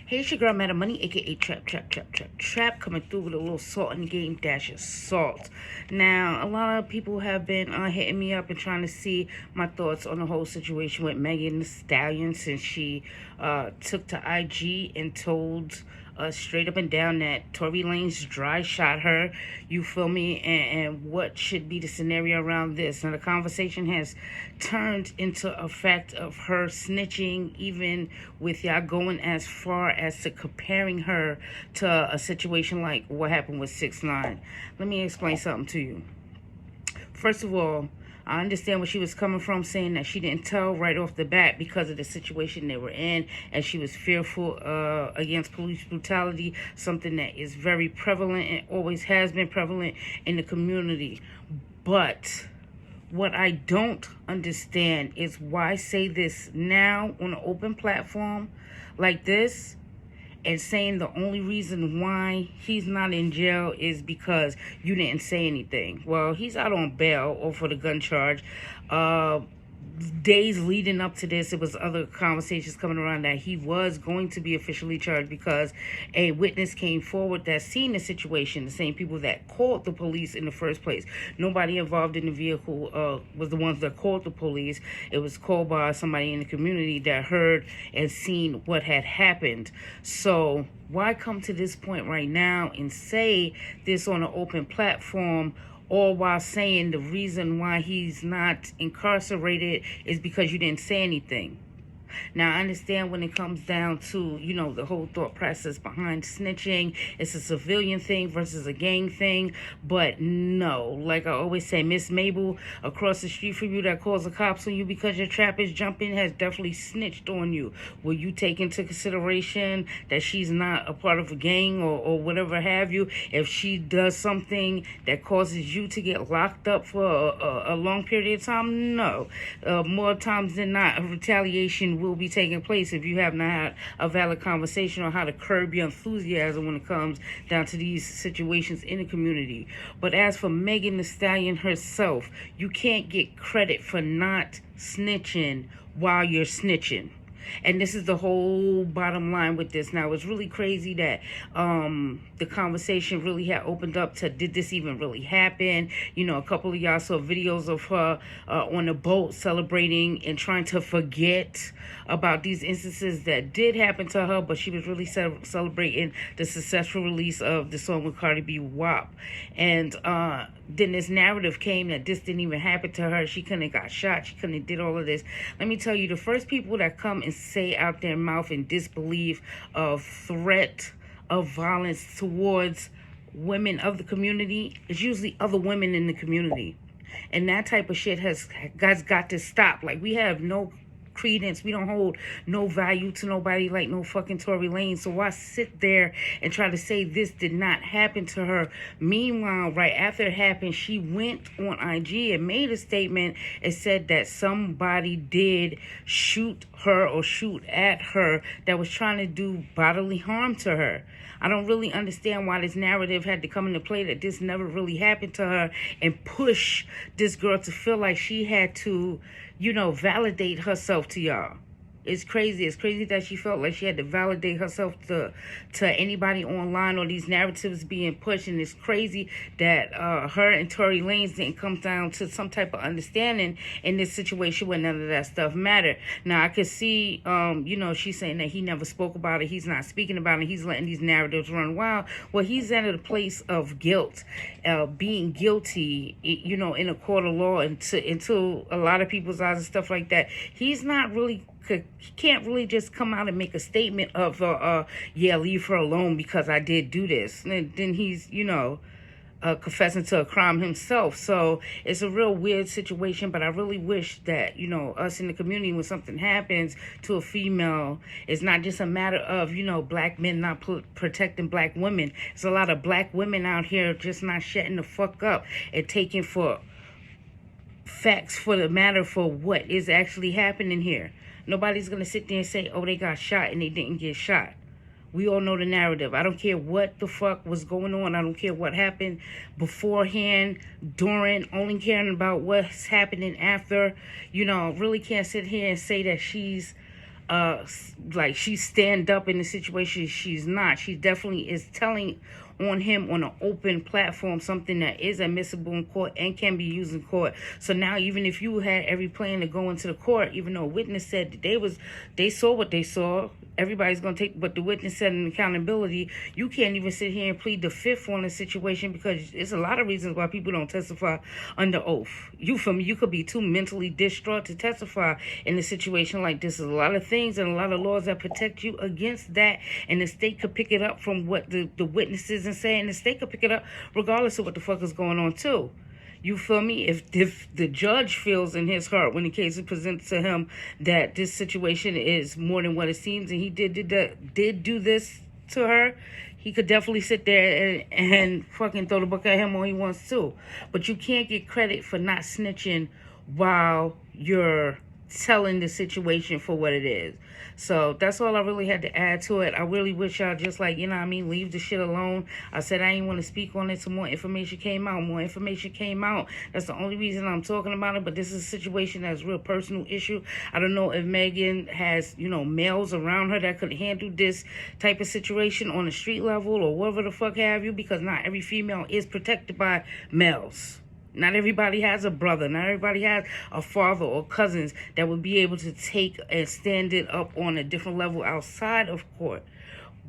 Hey, it's your girl, Madam Money, aka Trap, coming through with a little salt in the game dash of salt. Now, a lot of people have been hitting me up and trying to see my thoughts on the whole situation with Megan Thee Stallion since she took to IG and told straight up and down that Tory Lanez dry shot her. You feel me? And what should be the scenario around this? Now, the conversation has turned into a fact of her snitching, even with y'all going as far as to comparing her to a situation like what happened with 6ix9ine. Let me explain something to you. First of all, I understand where she was coming from, saying that she didn't tell right off the bat because of the situation they were in, and she was fearful against police brutality, something that is very prevalent and always has been prevalent in the community. But what I don't understand is why say this now on an open platform like this, and saying the only reason why he's not in jail is because you didn't say anything. Well, he's out on bail or for the gun charge. Days leading up to this, it was other conversations coming around that he was going to be officially charged because a witness came forward that seen the situation, the same people that called the police in the first place. Nobody involved in the vehicle was the ones that called the police. It was called by somebody in the community that heard and seen what had happened. So why come to this point right now and say this on an open platform, all while saying the reason why he's not incarcerated is because you didn't say anything? Now, I understand when it comes down to, the whole thought process behind snitching. It's a civilian thing versus a gang thing. But no, like I always say, Miss Mabel across the street from you that calls the cops on you because your trap is jumping has definitely snitched on you. Will you take into consideration that she's not a part of a gang or whatever have you? If she does something that causes you to get locked up for a long period of time, no. More times than not, a retaliation will be taking place if you have not had a valid conversation on how to curb your enthusiasm when it comes down to these situations in the community. But as for Megan Thee Stallion herself, you can't get credit for not snitching while you're snitching. And this is the whole bottom line with this. Now, it's really crazy that the conversation really had opened up to, did this even really happen? A couple of y'all saw videos of her on a boat celebrating and trying to forget about these instances that did happen to her, but she was really celebrating the successful release of the song with Cardi B, WAP. And then this narrative came that this didn't even happen to her. She couldn't have got shot. She couldn't have did all of this. Let me tell you, the first people that come and say out their mouth in disbelief of threat of violence towards women of the community is usually other women in the community. And that type of shit has got to stop. Like, we have no credence. We don't hold no value to nobody like no fucking Tory Lanez. So why sit there and try to say this did not happen to her? Meanwhile, right after it happened, she went on IG and made a statement and said that somebody did shoot her or shoot at her that was trying to do bodily harm to her. I don't really understand why this narrative had to come into play that this never really happened to her and push this girl to feel like she had to, validate herself to y'all. It's crazy. It's crazy that she felt like she had to validate herself to anybody online, or these narratives being pushed. And it's crazy that her and Tory Lanez didn't come down to some type of understanding in this situation where none of that stuff mattered. Now, I could see, she's saying that he never spoke about it. He's not speaking about it. He's letting these narratives run wild. Well, he's at a place of guilt, being guilty, in a court of law, into a lot of people's eyes and stuff like that. He's not really... He can't really just come out and make a statement of, leave her alone because I did do this. And then he's, confessing to a crime himself. So it's a real weird situation, but I really wish that, us in the community, when something happens to a female, it's not just a matter of, black men not protecting black women. There's a lot of black women out here just not shutting the fuck up and taking for facts for the matter for what is actually happening here. Nobody's going to sit there and say, oh, they got shot and they didn't get shot. We all know the narrative. I don't care what the fuck was going on. I don't care what happened beforehand, during, only caring about what's happening after. Really can't sit here and say that she's like she stand up in the situation. She's not. She definitely is telling on him on an open platform something that is admissible in court and can be used in court. So now even if you had every plan to go into the court, even though a witness said that they saw what they saw, everybody's going to take, but the witness said an accountability, you can't even sit here and plead the fifth on the situation, because it's a lot of reasons why people don't testify under oath. You feel me? You could be too mentally distraught to testify in a situation like this. There's a lot of things and a lot of laws that protect you against that, and the state could pick it up from what the witnesses and say, and the state could pick it up regardless of what the fuck is going on too. You feel me? If the judge feels in his heart when the case is presented to him that this situation is more than what it seems, and he did do this to her, he could definitely sit there and fucking throw the book at him all he wants to. But you can't get credit for not snitching while you're telling the situation for what it is. So that's all I really had to add to it. I really wish y'all just, like, you know what I mean, leave the shit alone. I said I didn't want to speak on it, so more information came out. That's the only reason I'm talking about it. But this is a situation that's a real personal issue. I don't know if Megan has, you know, males around her that could handle this type of situation on the street level or whatever the fuck have you, because not every female is protected by males. Not everybody has a brother. Not everybody has a father or cousins that would be able to take and stand it up on a different level outside of court.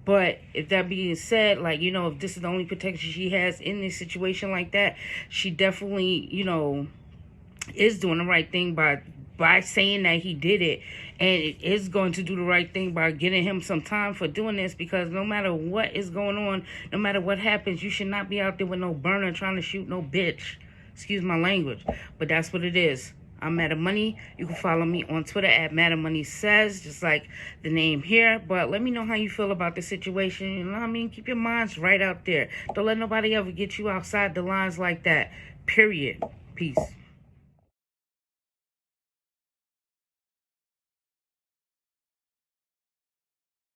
But if that being said, like, you know, if this is the only protection she has in this situation like that, she definitely, you know, is doing the right thing by saying that he did it, and it is going to do the right thing by getting him some time for doing this, because no matter what is going on, no matter what happens, you should not be out there with no burner trying to shoot no bitch. Excuse my language, but that's what it is. I'm Madam Money. You can follow me on Twitter at Madam Money Says, just like the name here. But let me know how you feel about the situation. You know what I mean? Keep your minds right out there. Don't let nobody ever get you outside the lines like that. Period. Peace.